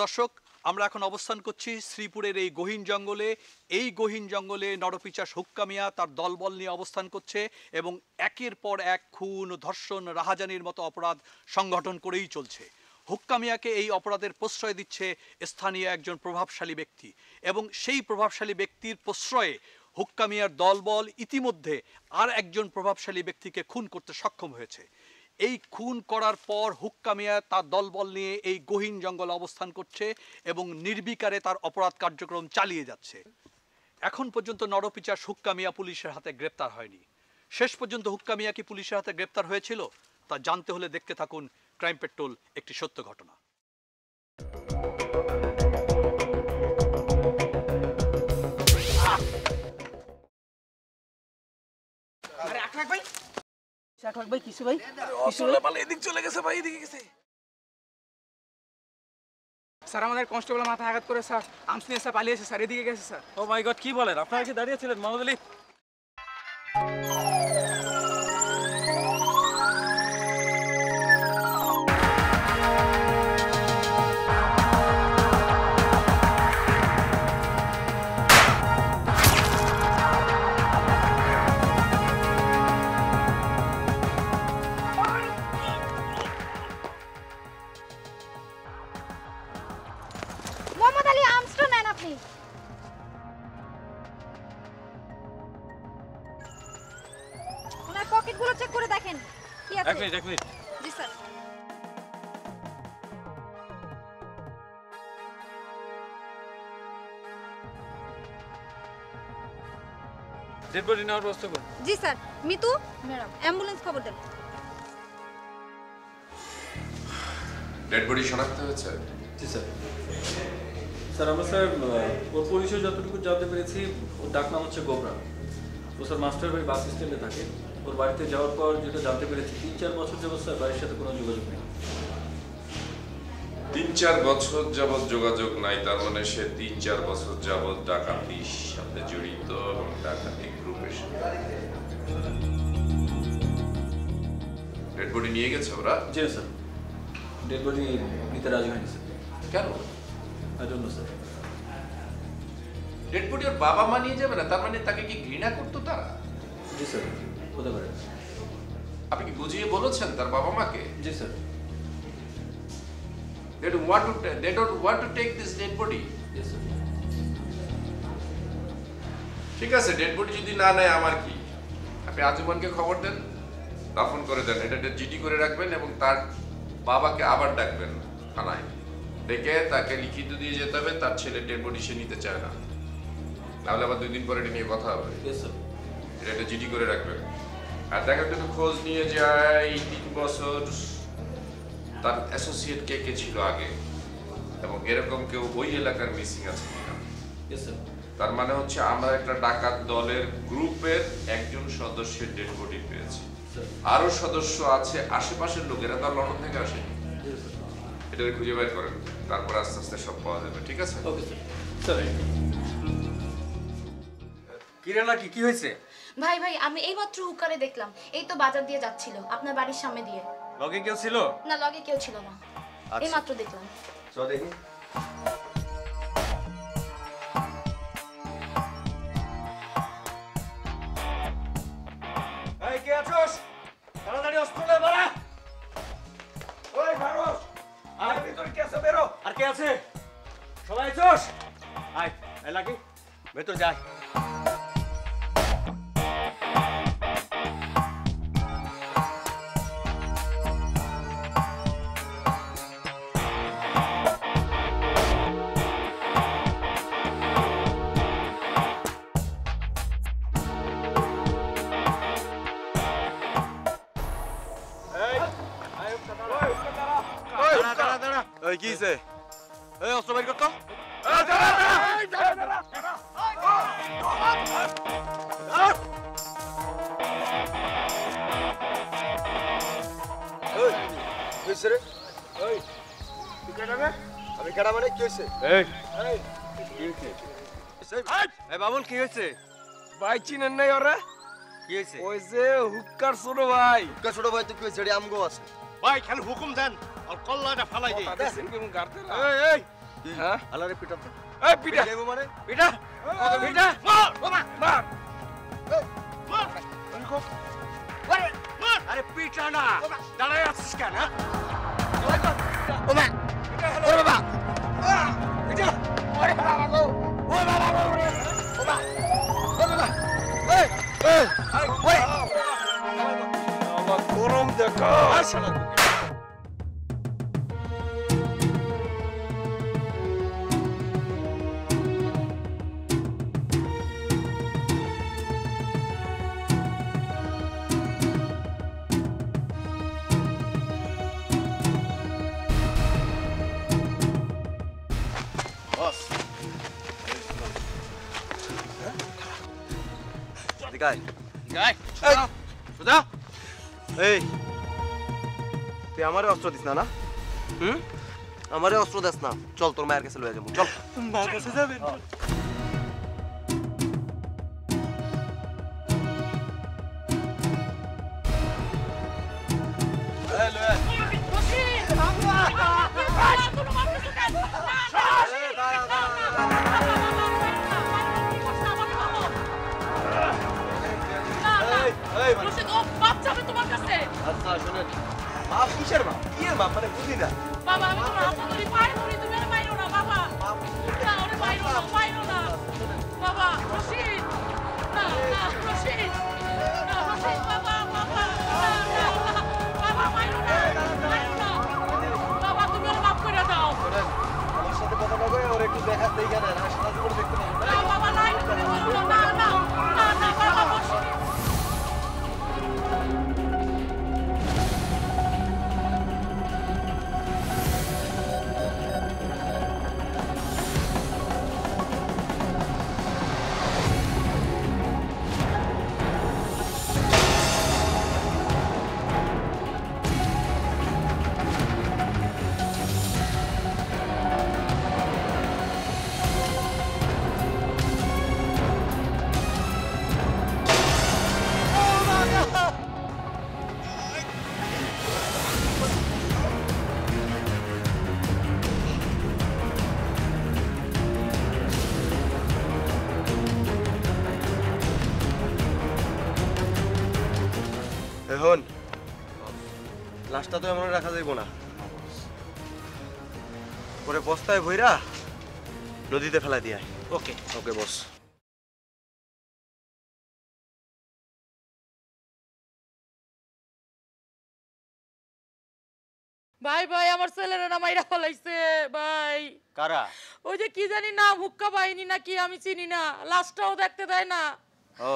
দর্শক, আমরা এখন অবস্থান করছি শ্রীপুরের এই গহীন জঙ্গলে। এই গহীন জঙ্গলে নরপিচাস হুক্কা মিয়া তার দলবল নিয়ে অবস্থান করছে এবং একের পর এক খুন, ধর্ষণ, রাহাজানির মতো অপরাধ সংগঠন করেই চলছে। হুক্কা মিয়াকে এই অপরাধের প্রশ্রয় দিচ্ছে স্থানীয় একজন প্রভাবশালী ব্যক্তি এবং সেই প্রভাবশালী ব্যক্তির প্রশ্রয়ে হুক্কা মিয়ার দলবল ইতিমধ্যে আর একজন প্রভাবশালী ব্যক্তিকে খুন করতে সক্ষম হয়েছে। এই খুন করার পর হুক্কা মিয়া তার দলবল নিয়ে এই গহীন জঙ্গলে অবস্থান করছে এবং নির্বিকারে তার অপরাধ কার্যক্রম চালিয়ে যাচ্ছে। এখন পর্যন্ত নরপিচাস হুক্কা মিয়া পুলিশের হাতে গ্রেপ্তার হয়নি। শেষ পর্যন্ত হুক্কা মিয়া কি পুলিশের হাতে গ্রেপ্তার হয়েছিল তা জানতে হলে দেখতে থাকুন ক্রাইম পেট্রোল, একটি সত্য ঘটনা। স্যার আমাদের কনস্টেবল মাথায় আঘাত করে স্যার আর্মস নিয়ে স্যার পালিয়েছে স্যার, এদিকে গেছে স্যার। ও মাই গড, কি বলেন? আপনারা কি দাঁড়িয়ে ছিলেন মোহাম্মদ আলী? মোহাম্মদ আলী, আর্মসটা নেন আপনি। ওনার পকেটগুলো চেক করে দেখেন কি আছে। এক মিনিট। জি স্যার। ডেড বডি নেওয়ার ব্যবস্থা করুন। জি স্যার। মিতু ম্যাডাম, অ্যাম্বুলেন্স খবর দেন। ডেড বডি শনাক্ত হয়েছে? জি স্যার। স্যার আমরা ওর পরিচয় যতটুকু জানতে পেরেছি, ওর ডাক নাম হচ্ছে গোবরা। ও স্যার মাস্টার বাড়ি বাস স্ট্যান্ডে থাকে। ওর বাড়িতে যাওয়ার পর যেটা জানতে পেরেছি, 3-4 বছর যাবৎ স্যার বাড়ির সাথে কোনো যোগাযোগ নেই। 3-4 বছর যাবৎ যোগাযোগ নাই, তার মানে সে 3-4 বছর যাবৎ ডাকাতির সাথে জড়িত এবং ডাকাতি গ্রুপের সাথে। ডেড বডি নিয়ে গেছে ওরা? জি স্যার, ডেড বডি নিতে রাজি হয়নি স্যার। কেন? I don't know sir. Dead body ওর বাবা মা নিয়ে যাবে না, তার মানে তাকে কি ঘৃণা করতো তারা? জি স্যার, হতে পারে। আপনি কি বুঝিয়ে বলেছেন তার বাবা মাকে? জি sir. They don't want to take this dead body. Yes sir. ঠিক আছে, ডেড বডি যদি না নেয় আমার কি? আপনি আজীবনকে খবর দেন, দাফন করে দেন, এটা জিডি করে রাখবেন এবং তার বাবাকে আবার ডাকবেন থানায়, ডেকে তাকে লিখিত দিয়ে যেতে হবে তার ছেলে ডেড বডি সে নিতে চায় না, তাহলে আবার 2 দিন পরে এটা নিয়ে কথা হবে। Yes sir. এটা জিডি করে রাখবেন। আর দেখা একটু খোঁজ নিয়ে যায় 3 বছর তার অ্যাসোসিয়েট কে কে ছিল আগে এবং এরকম কেউ ওই এলাকার মিসিং আছে কিনা। Yes sir. তার মানে হচ্ছে আমরা একটা ডাকাত দলের গ্রুপের একজন সদস্যের ডেড বডি পেয়েছি, আরো সদস্য আছে আশেপাশের লোকেরা, তার লন্ডন থেকে আসেনি। এটা খুঁজে বের করেন, তারপর আস্তে আস্তে সব পাওয়া যাবে। ঠিক আছে? Okay sir. স্যার কিরালা কি হয়েছে? ভাই ভাই, আমি এইমাত্র হুকারে দেখলাম, এই তো বাজার দিয়ে যাচ্ছিল আপনার বাড়ির সামনে দিয়ে। লগে কেউ ছিল? না, লগে কেউ ছিল না, এইমাত্র দেখলাম। চল দেখি। এই কে আছোস? তাড়াতাড়ি অস্ত্র নে বাড়া। ওই মারোস, আয় ভিতরে কে আছে বেরো। আর কে আছে? সবাই আছোস? আয়, এই লাগি ভেতর যাই। এই কি হইছে? এই অস্ত্র বের কর তো। আমি কেডা মানে কি হইছে? এই বাবুল কি হইছে? ভাই চিনেন নাই ওরা? কি হইছে? ওই যে হুক্কার ছোট ভাই। হুক্কা ছোট ভাই তো কি হইছে? আমগো আছে। ভাই খালি হুকুম দেন আর কল্লাটা ফালাই দেই। দেখেন কেমন গাড়তে। এই এই হ্যাঁ আলারে পিটাতে এই পিটা দেবো মানে পিটা পিটা মার মার আরে পিটা না দাঁড়ায় আছিস কেন হ্যাঁ ও মা ও বাবা পিটা ওরে বাবা গো ও বাবা গো ও বাবা ও বাবা এই এই ওই আমার গরম দেখো শালা গায় গায় সুদা এই তুই আমারে অস্ত্র দিস না না আমারে অস্ত্র দিস না চল তোর মায়ের কাছে লয়ে যাবো চল মার কাছে যাবেন আচ্ছা শোনেন বাপ কিসের বাপ কি এর বাপ মানে বুঝি না আমার সাথে কথা না কয়ে ওর একটু দেখা দেই কেন না সাথে করে দেখতে পাবো এখন লাশটা তো এমন রাখা যাইব না পরে বস্তায় ভইরা নদীতে ফেলা দিয়ে ওকে ওকে বস ভাই ভাই আমার ছেলেরা না মাইরা ফলাইছে ভাই কারা ওই যে কি জানি না হুক্কা বাহিনী না কি আমি চিনি না লাশটাও দেখতে দেয় না ও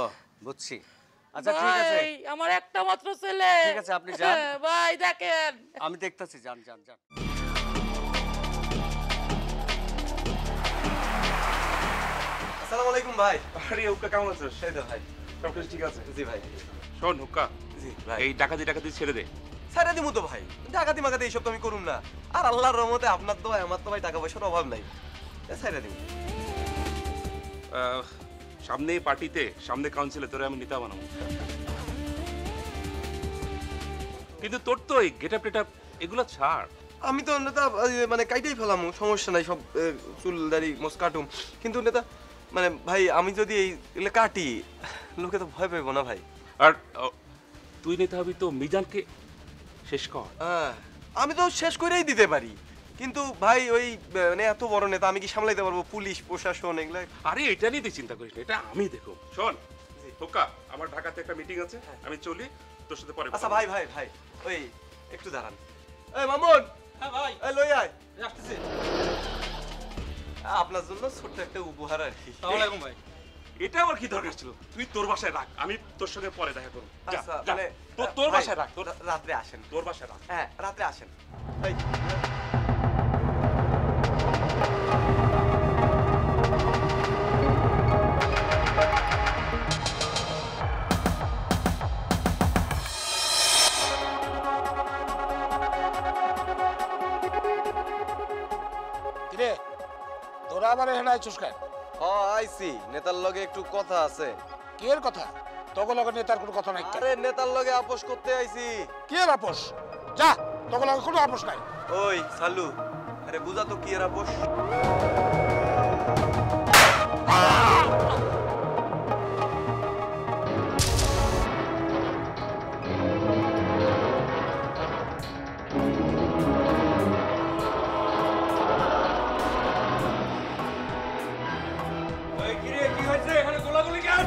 বুঝছি আচ্ছা ঠিক আছে ভাই আমার একটা মাত্র ছেলে ঠিক আছে, আপনি যান। ভাই দেখেন আমি দেখতাছি যান যান যান আসসালামু আলাইকুম ভাই আরে হুক্কা কেমন আছিস? এই তো ভাই সব কিছু ঠিক আছে? জি ভাই শোন হুক্কা, জি ভাই এই ডাকাতি ছেড়ে দে। সারা দিমু তো ভাই ডাকাতি মাকাতি এইসব তো আমি করুম না আর আল্লাহর রহমতে আপনার তো ভাই আমার তো ভাই টাকা পয়সার অভাব নাই সারা দিমু সামনে পার্টিতে, সামনে কাউন্সিলে তোরে আমি নেতা বানাবো। কিন্তু তোর তো এই গেটআপ টেটআপ এগুলো ছাড়। আমি তো নেতা মানে কাইটাই ফেলাম সমস্যা নাই সব চুল দাড়ি মোস কাটুম কিন্তু নেতা মানে ভাই আমি যদি এইগুলো কাটি লোকে তো ভয় পাইব না ভাই আর তুই নেতা হবি তো মিজানকে শেষ কর। আমি তো শেষ করেই দিতে পারি কিন্তু ভাই ওই মানে এত বড় নেতা আমি কি সামলাইতে পারবো পুলিশ প্রশাসন এগুলা আরে এটা নিয়ে তুই চিন্তা করিস না, এটা আমি দেখো। শোন হুক্কা, আমার ঢাকাতে একটা মিটিং আছে, আমি চলি, তোর সাথে পরে আচ্ছা ভাই ভাই ভাই ওই একটু দাঁড়ান এই মামুন হ্যাঁ ভাই এই লই আয় আসতেছি। আপনার জন্য ছোট্ট একটা উপহার আর কি আসসালামু আলাইকুম ভাই। এটা আমার কি দরকার ছিল? তুই তোর বাসায় রাখ, আমি তোর সঙ্গে পরে দেখা করব। যা, আচ্ছা যা। মানে তোর ভাই, বাসায় রাখ, রাত্রে আসেন তোর বাসায় রাখ। হ্যাঁ রাত্রে আসেন এই কিরে তোরা আবার এখানে আইছস কেন আইছি নেতার লগে একটু কথা আছে কি এর কথা তোকে লগে নেতার কোনো কথা নাই আরে নেতার লগে আপোষ করতে আইছি কি এর আপোষ যা তোকে লগে কোনো আপোষ নাই ওই সালু আরে বুঝা তো কি এরা বস। কি হয়েছে এখানে গোলাগুলি কেন?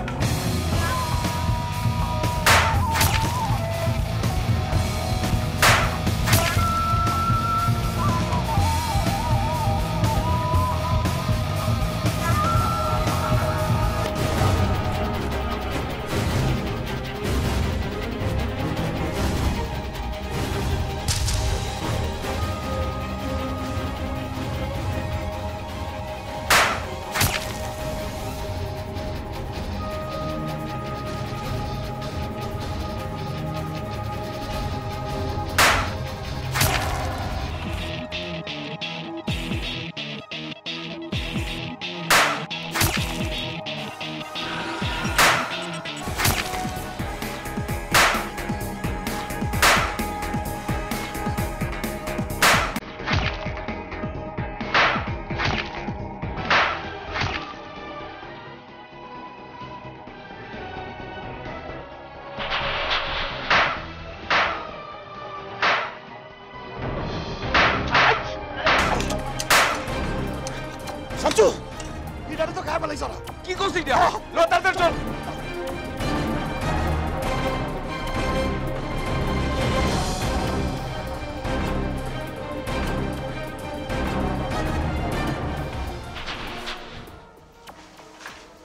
শামসু এটারে তো খায় ফেলাইছ না কি করছিস এটা লতার চল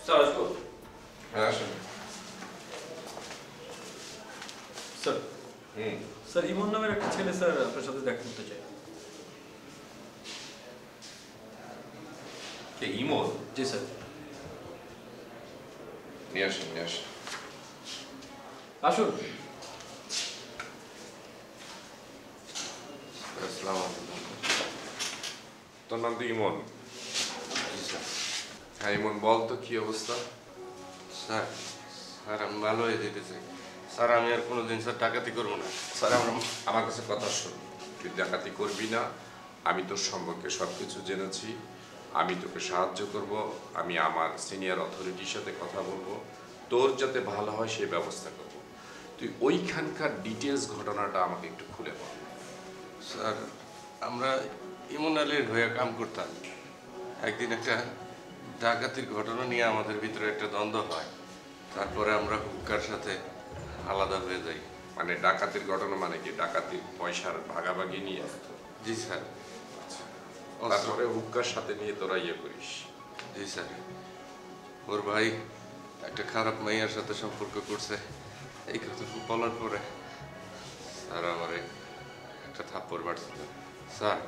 স্যার আসবো? হ্যাঁ আসেন। স্যার স্যার ইমন নামের একটা ছেলে স্যার আপনার সাথে দেখা করতে চাই। ইমন? জি স্যার। নিয়ে আসেন নিয়ে আসেন। আসুন। আসসালামু আলাইকুম। তোর নাম তো ইমন? হ্যাঁ ইমন, বল তো কি অবস্থা? স্যার স্যার আমি ভালো হয়ে যেতে চাই স্যার। আমি আর কোনোদিন স্যার ডাকাতি করবো না স্যার আমার কাছে কথা শোন, তুই ডাকাতি করবি না। আমি তোর সম্পর্কে সব কিছু জেনেছি, আমি তোকে সাহায্য করব। আমি আমার সিনিয়র অথরিটির সাথে কথা বলবো, তোর যাতে ভালো হয় সেই ব্যবস্থা করব। তুই ওইখানকার ডিটেলস ঘটনাটা আমাকে একটু খুলে বল। স্যার আমরা ইমন আলীর হয়ে কাম করতাম। একদিন একটা ডাকাতির ঘটনা নিয়ে আমাদের ভিতরে একটা দ্বন্দ্ব হয়, তারপরে আমরা হুক্কার সাথে আলাদা হয়ে যাই। মানে ডাকাতির ঘটনা মানে কি? ডাকাতির পয়সার ভাগাভাগি নিয়ে? জি স্যার। তারপরে হুক্কার সাথে নিয়ে তোরা ইয়ে করিস? জি স্যার। ওর ভাই একটা খারাপ মাইয়ার সাথে সম্পর্ক করছে, এই কথা বলার পরে স্যার আমারে একটা থাপ্পড় মারছিল। স্যার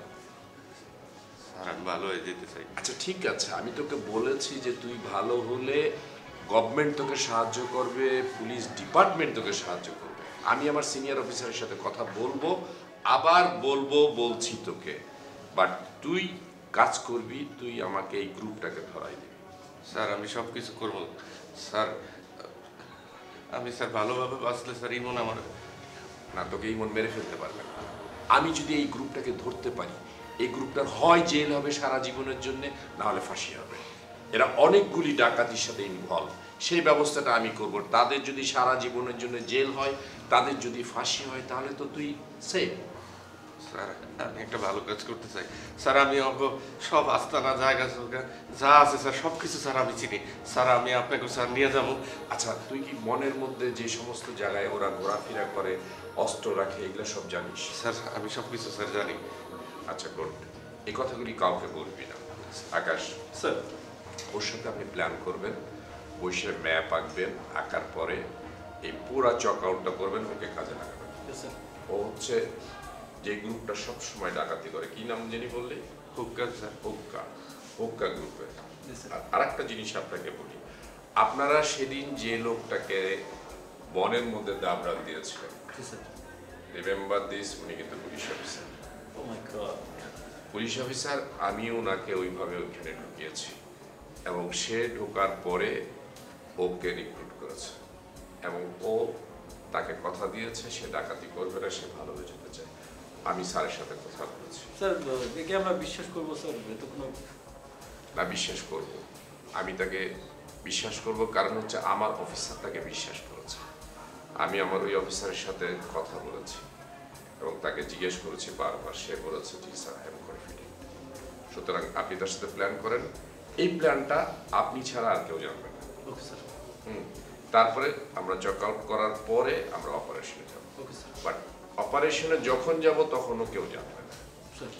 স্যার আমি ভালো হয়ে যেতে চাই। আচ্ছা ঠিক আছে, আমি তোকে বলেছি যে তুই ভালো হলে গভর্নমেন্ট তোকে সাহায্য করবে, পুলিশ ডিপার্টমেন্ট তোকে সাহায্য করবে। আমি আমার সিনিয়র অফিসারের সাথে কথা বলবো, আবার বলছি তোকে। বাট তুই কাজ করবি, তুই আমাকে এই গ্রুপটাকে ধরাই দিবি। স্যার আমি সব কিছু করবো স্যার। আমি স্যার ভালোভাবে বাঁচলে স্যার ইমন আমার না, তোকে এই মন মেরে ফেলতে পারবে না। আমি যদি এই গ্রুপটাকে ধরতে পারি, এই গ্রুপটার হয় জেল হবে সারা জীবনের জন্য, না হলে ফাঁসি হবে। এরা অনেকগুলি ডাকাতির সাথে ইনভলভ, সেই ব্যবস্থাটা আমি করব। তাদের যদি সারা জীবনের জন্য জেল হয়, তাদের যদি ফাঁসি হয়, তাহলে তো তুই সেফ। স্যার আমি একটা ভালো কাজ করতে চাই স্যার। আমি সব আস্তানা জায়গা যা আছে স্যার সব কিছু স্যার আমি চিনি স্যার। আমি আপনাকে স্যার নিয়ে যাবো। আচ্ছা তুই কি মনের মধ্যে যে সমস্ত জায়গায় ওরা ঘোরাফেরা করে, অস্ত্র রাখে, এগুলো সব জানিস? স্যার আমি সব কিছু স্যার জানি। আচ্ছা গুড, এই কথাগুলি কাউকে বলবি না। আকাশ স্যার ওর সাথে আপনি প্ল্যান করবেন, বসে ম্যাপ আঁকবেন, আঁকার পরে এই পুরা চক আউটটা করবেন, ওকে কাজে লাগাবেন। স্যার ও হচ্ছে যে গ্রুপটা সব সময় ডাকাতি করে, কি নাম জানি বললে? হুক্কা স্যার। হুক্কা গ্রুপে। আর একটা জিনিস আপনাকে বলি, আপনারা সেদিন যে লোকটাকে বনের মধ্যে দাবড়াল দিয়েছিলেন, রিমেম্বার দিস, উনি কিন্তু পুলিশ অফিসার। ও মাই গড। পুলিশ অফিসার, আমি ওনাকে ওইভাবে ওইখানে ঢুকিয়েছি এবং সে ঢোকার পরে ওকে রিক্রুট করেছে এবং ও তাকে কথা দিয়েছে সে ডাকাতি করবে না, সে ভালো হয়ে যেতে চায়। ও আমি স্যারের সাথে কথা বলেছি। স্যার একে আমরা বিশ্বাস করবো স্যার? এত কোনো না, বিশ্বাস করব। আমি তাকে বিশ্বাস করব, কারণ হচ্ছে আমার অফিসার তাকে বিশ্বাস করেছে। আমি আমার ওই অফিসারের সাথে কথা বলেছি এবং তাকে জিজ্ঞেস করেছি বারবার, সে বলেছে জি স্যার, আই এম কনফিডেন্ট। সুতরাং আপনি তার সাথে প্ল্যান করেন, এই প্ল্যানটা আপনি ছাড়া আর কেউ জানবে না। Okay sir. তারপরে আমরা চেক আউট করার পরে আমরা অপারেশনে যাব। Okay sir. বাট অপারেশনে যখন যাব তখনও কেউ জানবে না,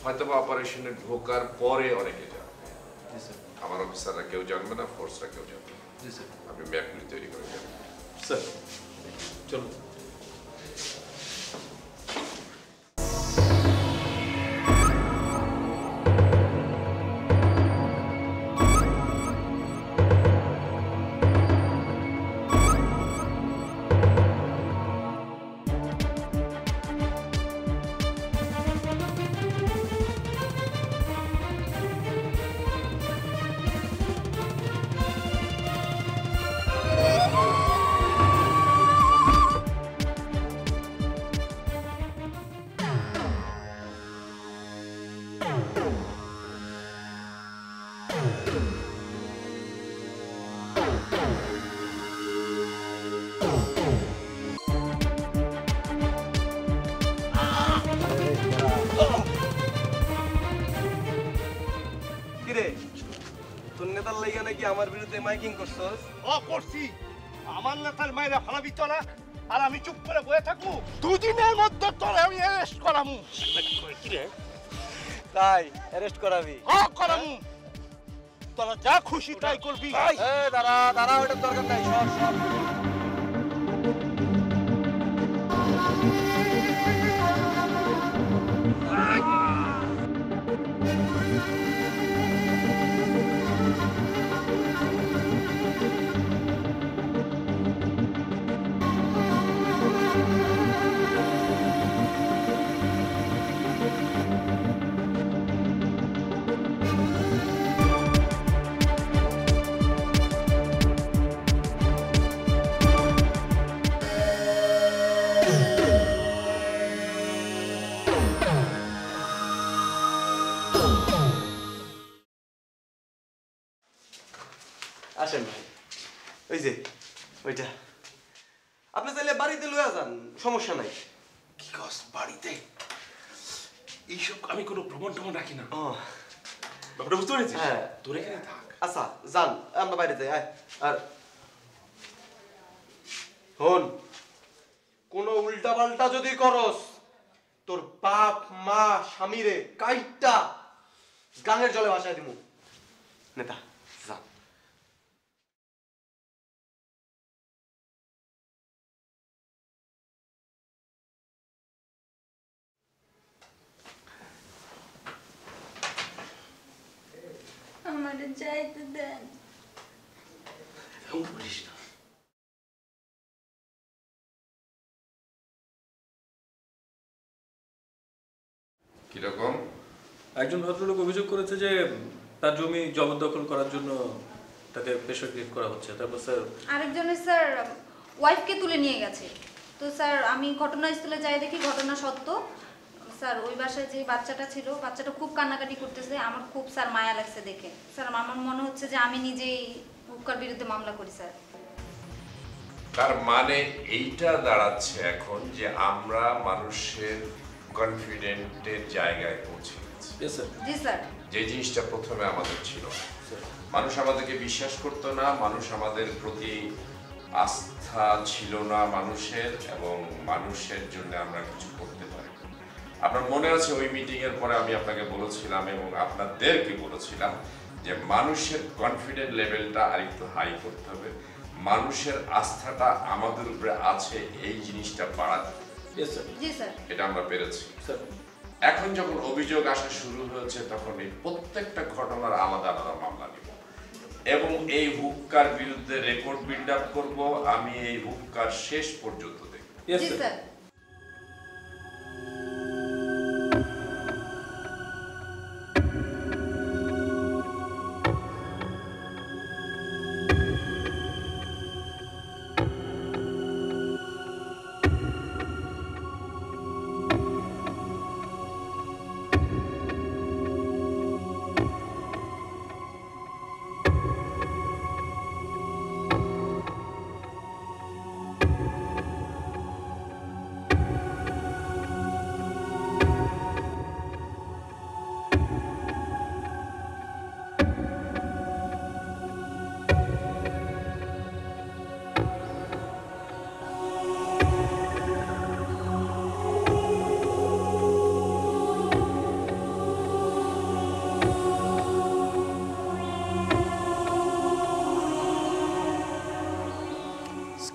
হয়তো বা অপারেশনে ঢোকার পরে অনেকে জানবে। জি স্যার। আমার অফিসাররা কেউ জানবে না, ফোর্সরা কেউ জানবে না। জি স্যার। আমি ম্যাপগুলি তৈরি করে দেব। স্যার চলুন। কিরে, তোর নেতার লাইগা নাকি আমার বিরুদ্ধে মাইকিং করছস? করছি। আমার নেতার মায়েরা ফালাবি তোরা, আর আমি চুপ করে বয়ে থাকবো? দুদিনের মধ্যে তোরা আমি অ্যারেস্ট করামু। তাই অ্যারেস্ট করাবি? করামু। তোরা যা খুশি তাই করবি। দাঁড়া দাঁড়া, ওটার দরকার নাই, সব সব। আসেন ভাই, ওই যে ওইটা আপনি চাইলে বাড়িতে লইয়া যান, সমস্যা নাই। কি কস বাড়িতে? এইসব আমি কোনো প্রমাণ টমন রাখি না। ব্যাপারটা বুঝতে পেরেছিস? হ্যাঁ। তোর এখানে থাক। আচ্ছা যান, আমরা বাইরে যাই। আয়। আর হন, কোন উল্টা পাল্টা যদি করস, তোর বাপ মা স্বামীরে কাইটটা গাঙের জলে ভাসায় দিমু। নেতা যা। আমারে যাইতে দেন। বলিস না। কিরকম? একজন ভদ্রলোক অভিযোগ করেছে যে তার জমি জবরদখল করার জন্য তাকে প্রেশার ক্রিয়েট করা হচ্ছে। তারপর স্যার আরেকজনের স্যার ওয়াইফকে তুলে নিয়ে গেছে। তো স্যার আমি ঘটনাস্থলে যাই দেখি ঘটনা সত্য। স্যার ওই বাসায় যে বাচ্চাটা ছিল, বাচ্চাটা খুব কান্নাকাটি করতেছে। আমার খুব স্যার মায়া লাগছে দেখে। স্যার আমার মনে হচ্ছে যে আমি নিজেই হুক্কার বিরুদ্ধে মামলা করি স্যার। তার মানে এইটা দাঁড়াচ্ছে এখন যে আমরা মানুষের কনফিডেন্টের জায়গায় পৌঁছে গেছি। জি স্যার। যে জিনিসটা প্রথমে আমাদের ছিল, মানুষ আমাদেরকে বিশ্বাস করতো না, মানুষ আমাদের প্রতি আস্থা ছিল না মানুষের, এবং মানুষের জন্য আমরা কিছু করতে পারি। আপনার মনে আছে ওই মিটিং এর পরে আমি আপনাকে বলেছিলাম এবং আপনাদেরকে বলেছিলাম যে মানুষের কনফিডেন্ট লেভেলটা আরেকটু হাই করতে হবে, মানুষের আস্থাটা আমাদের উপরে আছে এই জিনিসটা বাড়াতে। জি স্যার। এটা আমরা পেরেছি। এখন যখন অভিযোগ আসা শুরু হয়েছে তখন এই প্রত্যেকটা ঘটনার আলাদা আলাদা মামলা নিব এবং এই হুক্কার বিরুদ্ধে রেকর্ড বিল্ড আপ করবো। আমি এই হুক্কার শেষ পর্যন্ত দেখব। জি স্যার।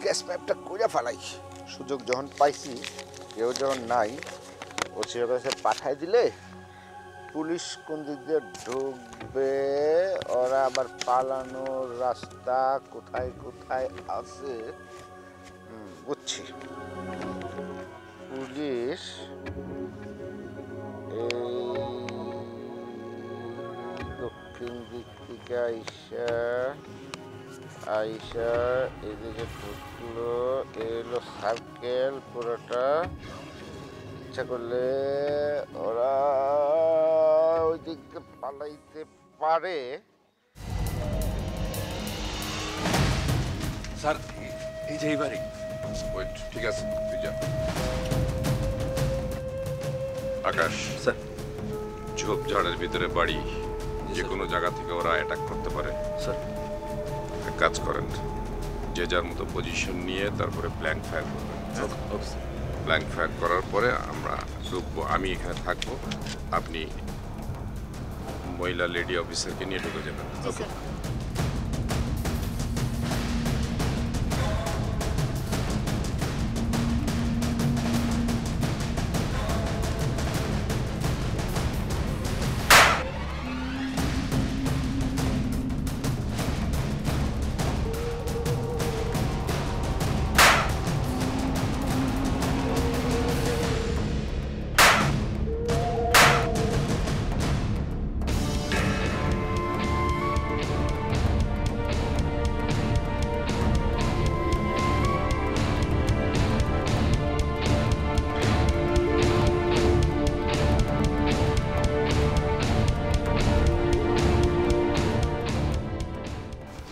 গ্যাস পাইপটা কইরা ফেলাই। সুযোগ যখন পাইছি, কেউ যখন নাই, ওসির কাছে পাঠাই দিলে পুলিশ কোন দিক দিয়ে ঢুকবে, ওরা আবার পালানোর রাস্তা কোথায় কোথায় আছে বুঝছি। পুলিশ এই দক্ষিণ দিক থেকে আইসা এদিকে ঢুকলো, এলো সার্কেল পুরোটা। ইচ্ছা করলে ওরা ওই দিক দিয়ে পালাইতে পারে। স্যার এই যে এই বাড়ি। ওয়েট, ঠিক আছে, তুই যা। আকাশ, স্যার। ঝোপঝাড়ের ভিতরে বাড়ি, যে কোনো জায়গা থেকে ওরা অ্যাটাক করতে পারে। স্যার। এক কাজ করেন, যে যার মতো পজিশন নিয়ে তারপরে ব্ল্যাঙ্ক ফায়ার করবেন। Okay sir. ব্ল্যাঙ্ক ফায়ার করার পরে আমরা ঢুকবো, আমি এখানে থাকবো, আপনি মহিলা লেডি অফিসারকে নিয়ে ঢুকে যাবেন। জি স্যার।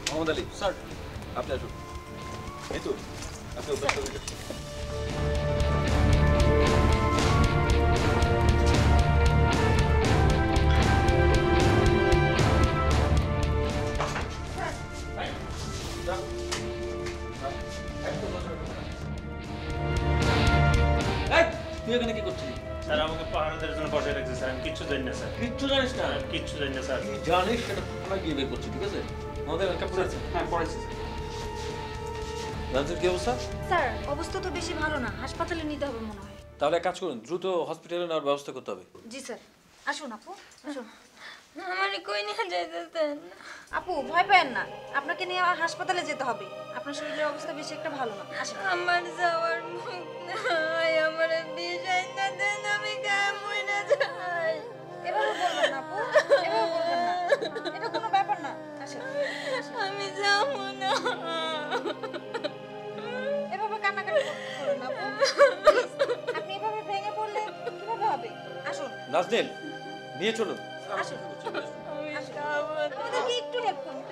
মোহাম্মদ আলী স্যার, আপনি আসুন। এই তো আপনি তুই এখানে কি করছিস? স্যার আমাকে পাহারাদের জন্য বসায় রাখছে স্যার, আমি কিচ্ছু জানি না স্যার। কিচ্ছু জানিস না? কিচ্ছু জানি না স্যার। কি জানিস সেটা আমরা গিয়ে বের করছি, ঠিক আছে? আমাদের একটা পড়েছে। হ্যাঁ, পড়েছি। রাজুর কি অবস্থা? স্যার অবস্থা তো বেশি ভালো না, হাসপাতালে নিতে হবে মনে হয়। তাহলে এক কাজ করুন, দ্রুত হসপিটালে নেওয়ার ব্যবস্থা করতে হবে। জি স্যার। আসুন আপু, আসুন। আমারে কই নিয়ে যাইতেছেন? আপু ভয় পেন না, আপনাকে নিয়ে হাসপাতালে যেতে হবে। আপনার শরীরের অবস্থা বেশি একটা ভালো না। আসুন। আমার যাওয়ার মুখ নাই, আমারে বিষাই না দেন, আমি গায়ে মরে যাই। এভাবে বলবেন না আপু, এভাবে বলবেন না, এটা কোনো ব্যাপার না। আসুন। আমি যাবো না। এভাবে কান্নাকাটি করবেন না আপু। আপনি এভাবে ভেঙে পড়লে কিভাবে হবে? আসুন। নাজনীন নিয়ে চলুন। আসুন। আমাদেরকে একটু হেল্প করুন।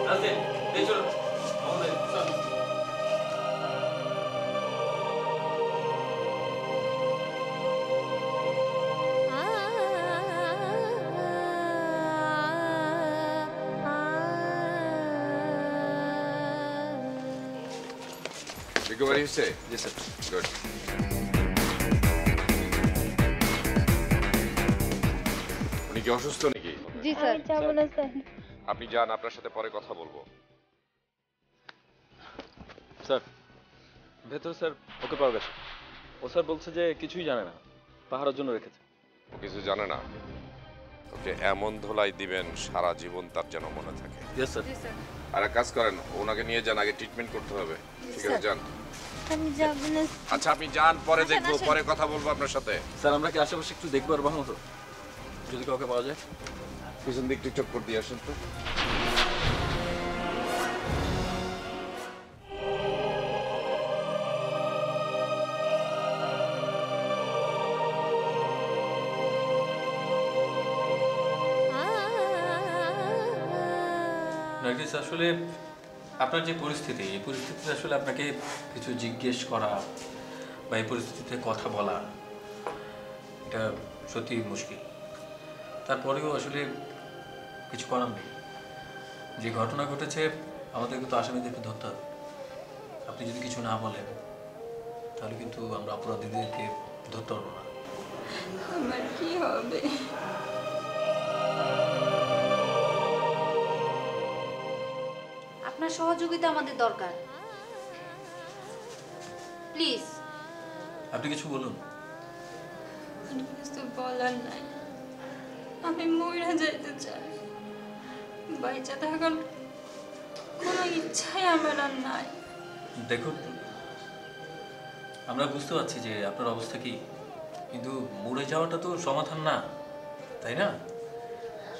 নাজনীন নিয়ে চলুন। আমাদের স্যার। রিকভারি হয়েছে? জি স্যার। গুড। উনি কি অসুস্থ নাকি? জি স্যার। যাবো না স্যার। আপনি যান, আপনার সাথে পরে কথা বলবো। স্যার ভেতর স্যার ওকে পাওয়া গেছে। ও স্যার বলছে যে কিছুই জানে না, পাহারার জন্য রেখেছে। ও কিছু জানে না? ওকে এমন ধোলাই দিবেন সারা জীবন তার যেন মনে থাকে। Yes sir. জি স্যার। আর এক কাজ করেন, ওনাকে নিয়ে যান, আগে ট্রিটমেন্ট করতে হবে। ঠিক আছে, যান। আমি যাবো না। আচ্ছা আপনি যান, পরে দেখবো, পরে কথা বলবো আপনার সাথে। স্যার আমরা কি আশেপাশে একটু দেখবো আর বাহন যদি কাউকে পাওয়া যায়? পিছন দিকটা চক্কর দিয়ে আসেন তো। নার্গিস আসলে আপনার যে পরিস্থিতি, এই পরিস্থিতিতে আসলে আপনাকে কিছু জিজ্ঞেস করা বা এই পরিস্থিতিতে কথা বলা এটা সত্যি মুশকিল। তারপরেও আসলে কিছু করার নেই। যে ঘটনা ঘটেছে আমাদেরকে তো আসামিদেরকে ধরতে হবে। আপনি যদি কিছু না বলেন তাহলে কিন্তু আমরা অপরাধীদেরকে ধরতে পারবো না। আমার কি হবে? আপনার সহযোগিতা আমাদের দরকার, প্লিজ। আপনি কিছু বলুন। কিছু বলার নাই, আমি মইরা যাইতে চাই, বাইচা থাকার কোনো ইচ্ছাই আমার আর নাই। দেখুন, আমরা বুঝতে পারছি যে আপনার অবস্থা কি, কিন্তু মরে যাওয়াটা তো সমাধান না, তাই না?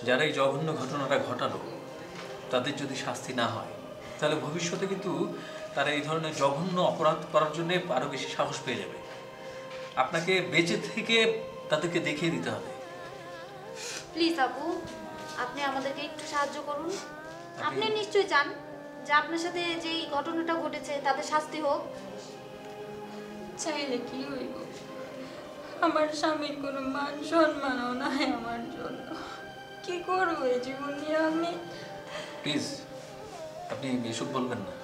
যারা এই জঘন্য ঘটনাটা ঘটালো তাদের যদি শাস্তি না হয় তাহলে ভবিষ্যতে কিন্তু তারা এই ধরনের জঘন্য অপরাধ করার জন্য আরো বেশি সাহস পেয়ে যাবে। আপনাকে বেঁচে থেকে তাদেরকে দেখিয়ে দিতে হবে। প্লিজ আপু, আপনি আমাদেরকে একটু সাহায্য করুন। আপনি নিশ্চয়ই চান যে আপনার সাথে যেই ঘটনাটা ঘটেছে তাদের শাস্তি হোক। চাইলে কি হইব, আমার স্বামীর কোনো মান সম্মানও নাই আমার জন্য। কি করবো এই জীবন নিয়ে আমি? প্লিজ আপনি এসব বলবেন না,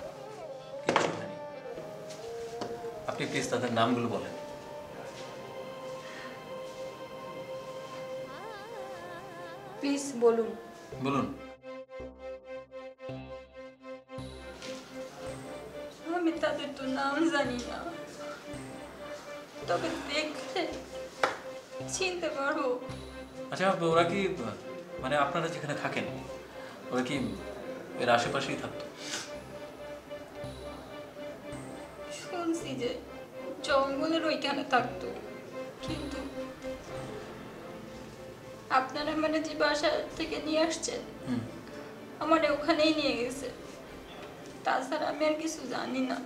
কিচ্ছু হয়নি। আপনি প্লিজ তাদের নামগুলো বলেন। প্লিজ বলুন। বলুন। আমি তাদের তো নাম জানি না, তবে দেখলে চিনতে পারবো। আচ্ছা, ওরা কি মানে আপনারা যেখানে থাকেন ওরা কি এর আশেপাশেই থাকতো? শুনছি যে জঙ্গলের ওইখানে থাকতো, কিন্তু আপনারা মানে যে বাসা থেকে নিয়ে আসছেন আমার ওখানেই নিয়ে গেছে, তাছাড়া আমি আর কিছু জানি না।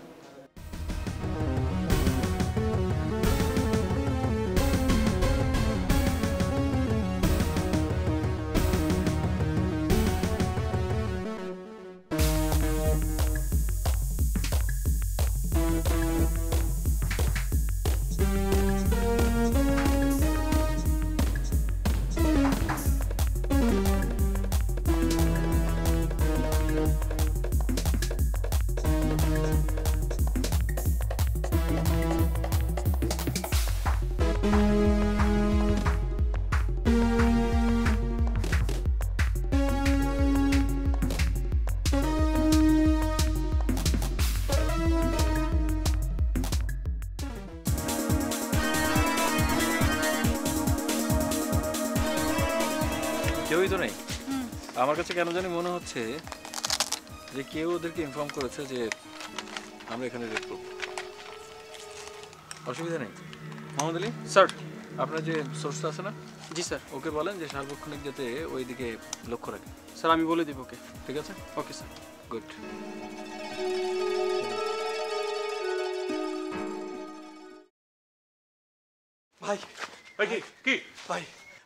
কেউই তো নেই। আমার কাছে কেন জানি মনে হচ্ছে যে কেউ ওদেরকে ইনফর্ম করেছে যে আমরা এখানে রেড করব। অসুবিধা নেই। মোহাম্মদ আলী স্যার, আপনার যে সোর্সটা আছে না? জি স্যার। ওকে বলেন যে সার্বক্ষণিক যাতে ওই দিকে লক্ষ্য রাখে। স্যার আমি বলে দিব ওকে। ঠিক আছে? Okay sir. গুড। ভাই ভাই কি কি ভাই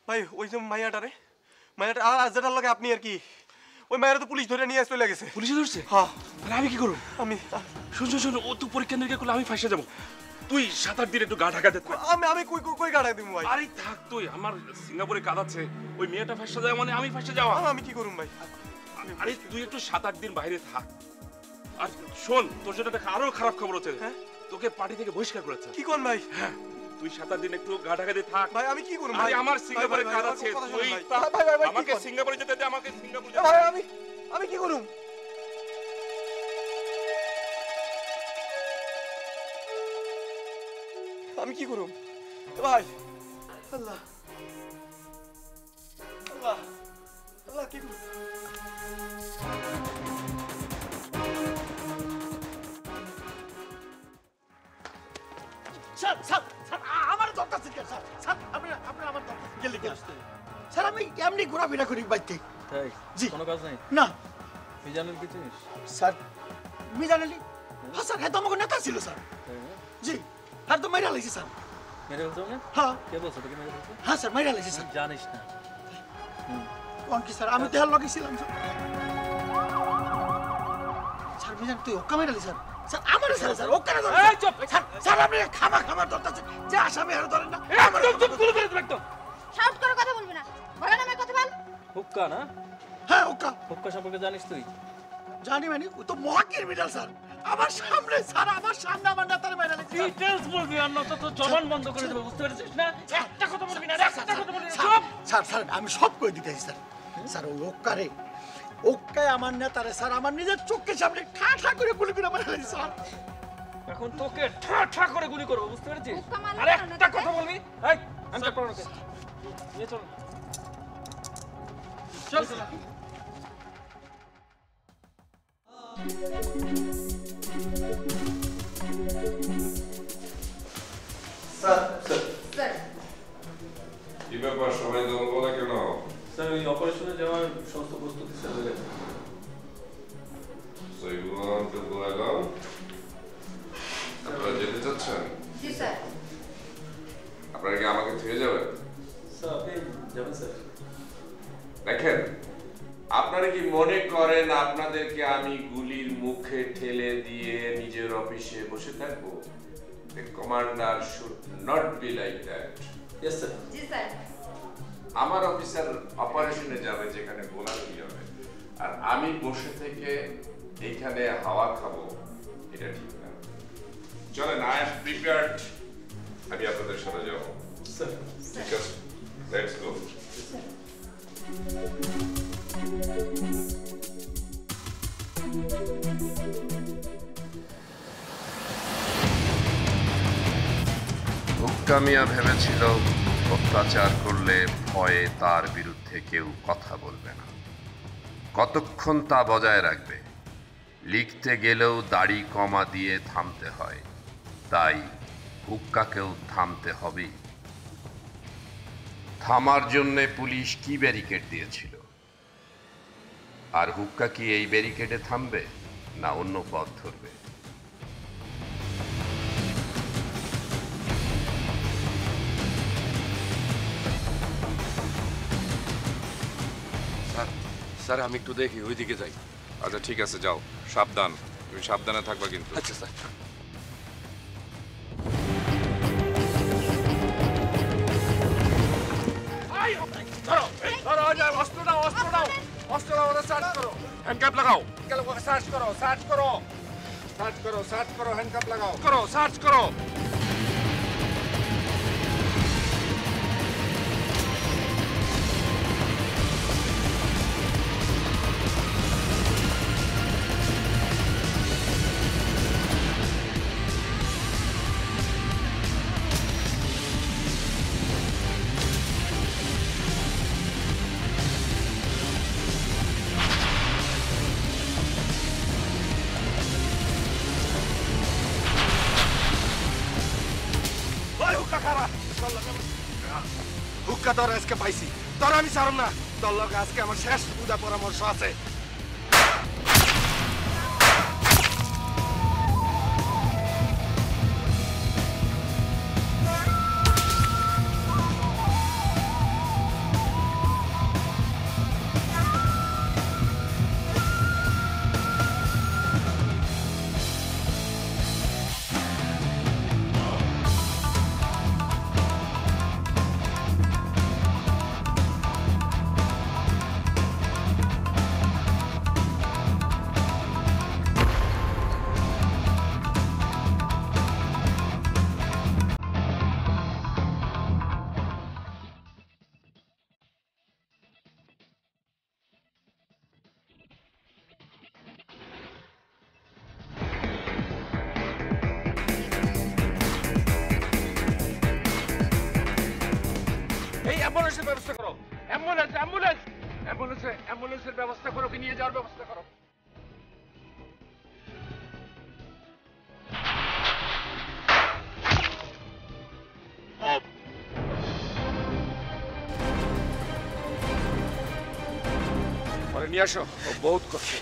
ভাই ওই যে মাইয়াটা যেটার লাগে আপনি আর কি, ওই মায়েরা তো পুলিশ ধরে নিয়ে চলে গেছে। পুলিশে ধরছে? হ্যাঁ। তাহলে আমি কি করব? আমি শোন শোন শোন, ও তো পরীক্ষা নিরীক্ষা করলে আমি ফাঁসে যাবো। তুই 7-8 দিন একটু গা ঢাকাতে থাক। আমি কই কই গাড়া দিব ভাই? আরে থাক তুই, আমার সিঙ্গাপুরে কাজ আছে। ওই মেয়েটা ফাঁসে যায় মানে আমি ফাঁসে যাওয়া। আমি কি করুম ভাই? আরে তুই একটু 7-8 দিন বাইরে থাক। আর শোন, তোর জন্য একটা আরো খারাপ খবর হচ্ছে। তোকে পার্টি থেকে বহিষ্কার করেছে। কি কোন ভাই? হ্যাঁ, তুই 7-8 দিন একটু গা ঢাকাতে থাক। ভাই আমি কি করুম আরে ভাই? আমার সিঙ্গাপুরে ভাই, কাজ ভাই, আছে। কথা তুই শোন ভাই। ভাই, আমাকে কি কর? সিঙ্গাপুরে যেতে দে, আমাকে সিঙ্গাপুরে যেতে ভাই দে। আমি কি করুম? আমি কি করুম ভাই? আল্লাহ আল্লাহ আল্লাহ, কি করুম? স্যার স্যার স্যার আমার দরকার ছিল স্যার। স্যার আপনি আমার দরকার গেলে আসতে স্যার, আমি এমনি ঘোরাফেরা করি বাইতে। তাই? জি। কোনো কাজ নাই? না। মিজানুল কি চিনিস? স্যার মিজান আলী? হ্যাঁ স্যার, হ্যাঁ তো আমাকে নেতা ছিল স্যার। জি, হ্যাঁ তো মাইরা লাইছি স্যার। মেরে ফেলছো না? হ্যাঁ। কে বলছো তোকে মেরে ফেলছো? হ্যাঁ স্যার, মাইরা লাইছি স্যার। জানিস না? কোন কি স্যার, আমি দেহার লগেছিলাম স্যার। স্যার মিজান তুই ওকা মাইরা লাইছি স্যার। স্যার আমার স্যার স্যার ওকা না ধরেন। এই চুপ স্যার, স্যার আপনি খামার ধরতে আছেন যে আসামি আর ধরেন না। একদম চুপ করে ধরে একদম। শাউট করে কথা বলবি না, বলে নামে কথা বল। হুক্কা না? হ্যাঁ হুক্কা। হুক্কা সম্পর্কে জানিস তুই? জানি মানে ও তো মহা ক্রিমিনাল স্যার। আমার সামনে স্যার, আমার সামনে আমার নেতারে মাইরা লাইছি। ডিটেইলস বলবি, আর নয়তো তো জবান বন্ধ করে দেব, বুঝতে পেরেছিস না? একটা কথা বলবি না, একটা কথা বলবি না। স্যার স্যার স্যার আমি সব কই দিতেছি স্যার। স্যার ওই ওকারে ওকায় আমার নেতারে স্যার আমার নিজের চোখের সামনে ঠা ঠা করে গুলি করে মারা গেছে স্যার। এখন তোকে ঠা ঠা করে গুলি করবো, বুঝতে পেরেছিস? হুক্কা মারলে আরে কেন একটা নাকি? কথা বলবি, এই হ্যান্ডকাপ পরানো কে? নিয়ে চল। চল। স্যার স্যার কি ব্যাপার সবাই দল বলে কেন? স্যার ওই অপারেশনে যাওয়ার সমস্ত প্রস্তুতি স্যার হয়ে গেছে। So you want to go along? আপনারা যেতে চাচ্ছেন? জি স্যার। আপনারা কি আমাকে থেকে যাবেন? স্যার আপনি যাবেন স্যার? দেখেন, আপনারা কি মনে করেন আপনাদেরকে আমি গুলির মুখে ঠেলে দিয়ে নিজের অফিসে বসে থাকবো? The commander should not be like that. Yes sir. জি স্যার। আমার অফিসার অপারেশনে যাবে যেখানে গোলাগুলি হবে, আর আমি বসে থেকে এইখানে হাওয়া খাবো, এটা ঠিক না। চলেন, আই এম প্রিপেয়ার্ড, আমি আপনাদের সাথে যাবো। স্যার ঠিক আছে, লেটস গো। হুক্কা মিয়া ভেবেছিল অত্যাচার করলে ভয়ে তার বিরুদ্ধে কেউ কথা বলবে না। কতক্ষণ তা বজায় রাখবে? লিখতে গেলেও দাড়ি কমা দিয়ে থামতে হয়, তাই হুক্কাকেও থামতে হবেই। থামার জন্যে পুলিশ কি ব্যারিকেড দিয়েছিল, আর হুক্কা কি এই ব্যারিকেডে থামবে না অন্য পথ ধরবে? স্যার আমি একটু দেখি, ওইদিকে যাই। আচ্ছা ঠিক আছে, যাও, সাবধান, তুমি সাবধানে থাকবা কিন্তু। আচ্ছা স্যার। ধরো, ধরো, অস্ত্র নাও, অস্ত্র নাও, অস্ত্র নাও, ওরা সার্চ করো, হ্যান্ডকাপ লাগাও, সার্চ করো, সার্চ করো, সার্চ করো, সার্চ করো, হ্যান্ডকাপ লাগাও, করো, সার্চ করো। হুক্কা তোর আজকে পাইছি, তোর আমি ছাড়ব না। তোর লোক আজকে আমার শেষ পূজা পরামর্শ আছে। অ্যাম্বুলেন্সের ব্যবস্থা করো, অ্যাম্বুলেন্স, অ্যাম্বুলেন্স, অ্যাম্বুলেন্সের ব্যবস্থা করো, কি নিয়ে যাওয়ার ব্যবস্থা করো। পরে নিয়ে আসো, ও বহুত কষ্ট।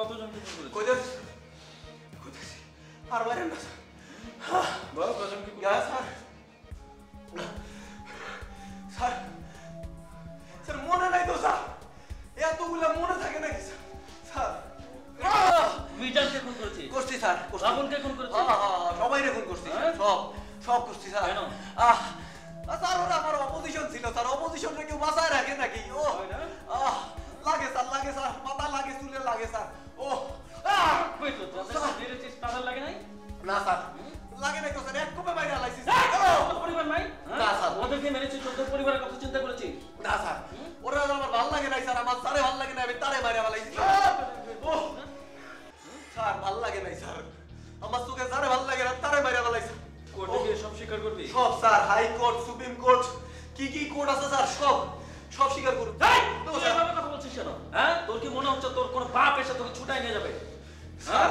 কতজনকে খুন করেছে? কইতে আর বাইরে না বল কতজনকে খুন স্যার স্যার স্যার মনে নাই তো স্যার এতগুলা মনে থাকে নাকি স্যার মিজানকে খুন করেছি করছি স্যার রাবণকে খুন করেছি সবাই খুন করছি সব সব করছি স্যার কেন স্যার ওরা আমার অপোজিশন ছিল স্যার অপোজিশনটা কেউ বাঁচায় রাখে নাকি ও লাগে স্যার মাথা লাগে চুলে লাগে স্যার ও তাদের লাগে নাই না স্যার লাগে নাই তো স্যার এক কোপে বাইরে আলাইছি পরিবার নাই না স্যার ওদেরকে মেরেছি তোদের পরিবারের কথা চিন্তা করেছি না স্যার ওরা আমার ভালো লাগে নাই স্যার আমার স্যারে ভালো লাগে না আমি তারে মারে আলাইছি ও স্যার ভালো লাগে নাই স্যার আমার চোখে স্যারে ভালো লাগে না তারে মারে আলাইছি কোর্টে গিয়ে সব স্বীকার করবি? সব sir high court supreme court কি কোর্ট আছে স্যার সব সব স্বীকার করুন তুই এভাবে কথা বলছিস কেন হ্যাঁ তোর কি মনে হচ্ছে তোর কোনো বাপ এসে তোকে ছুটাই নিয়ে যাবে স্যার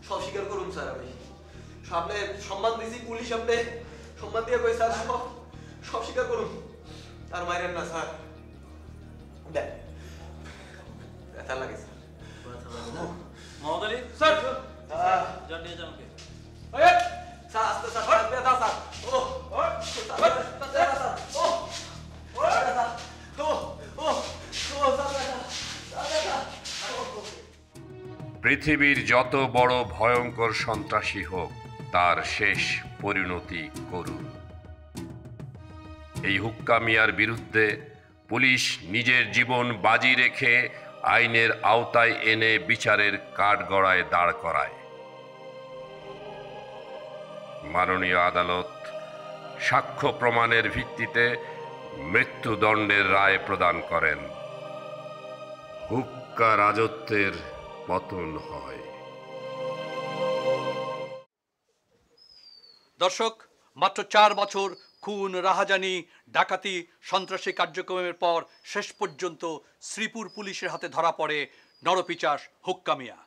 সব স্বীকার করুন স্যার আমি সামনে সম্মান দিয়েছি পুলিশ সামনে সম্মান দিয়ে কই স্যার সব সব স্বীকার করুন আর মাইরেন না স্যার দেখ ব্যথা লাগে স্যার মোহাম্মদ আলী স্যার যান নিয়ে যান ওকে স্যার আস্তে স্যার ব্যথা স্যার ও পৃথিবীর যত বড় ভয়ঙ্কর সন্ত্রাসী হোক তার শেষ পরিণতি করুন। এই হুক্কা মিয়ার বিরুদ্ধে পুলিশ নিজের জীবন বাজি রেখে আইনের আওতায় এনে বিচারের কাঠগড়ায় দাঁড় করায়। মাননীয় আদালত সাক্ষ্য প্রমাণের ভিত্তিতে মৃত্যুদণ্ডের রায় প্রদান করেন। হুক্কা রাজত্বের পতন হয়। দর্শক, মাত্র 4 বছর খুন, রাহাজানি, ডাকাতি, সন্ত্রাসী কার্যক্রমের পর শেষ পর্যন্ত শ্রীপুর পুলিশের হাতে ধরা পড়ে নরপিচাস হুক্কা মিয়া।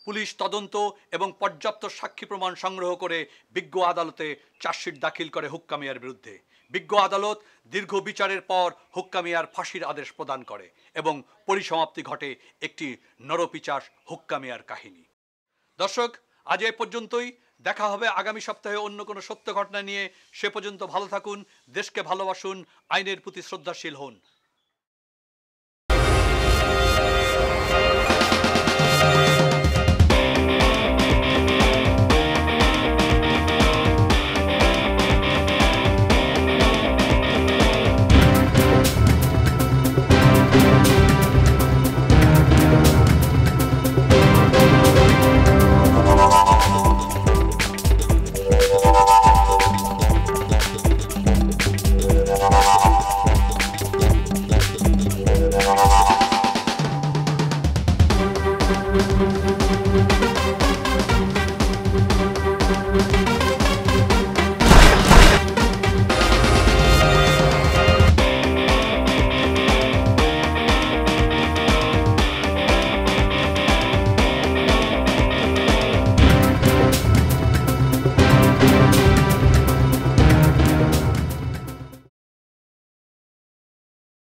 পুলিশ তদন্ত এবং পর্যাপ্ত সাক্ষী প্রমাণ সংগ্রহ করে বিজ্ঞ আদালতে চার্জশিট দাখিল করে হুক্কা মিয়ার বিরুদ্ধে। বিজ্ঞ আদালত দীর্ঘ বিচারের পর হুক্কা মিয়ার ফাঁসির আদেশ প্রদান করে এবং পরিসমাপ্তি ঘটে একটি নরপিচাস হুক্কা মিয়ার কাহিনী। দর্শক, আজ এ পর্যন্তই। দেখা হবে আগামী সপ্তাহে অন্য কোনো সত্য ঘটনা নিয়ে। সে পর্যন্ত ভালো থাকুন, দেশকে ভালোবাসুন, আইনের প্রতি শ্রদ্ধাশীল হন। Thank you.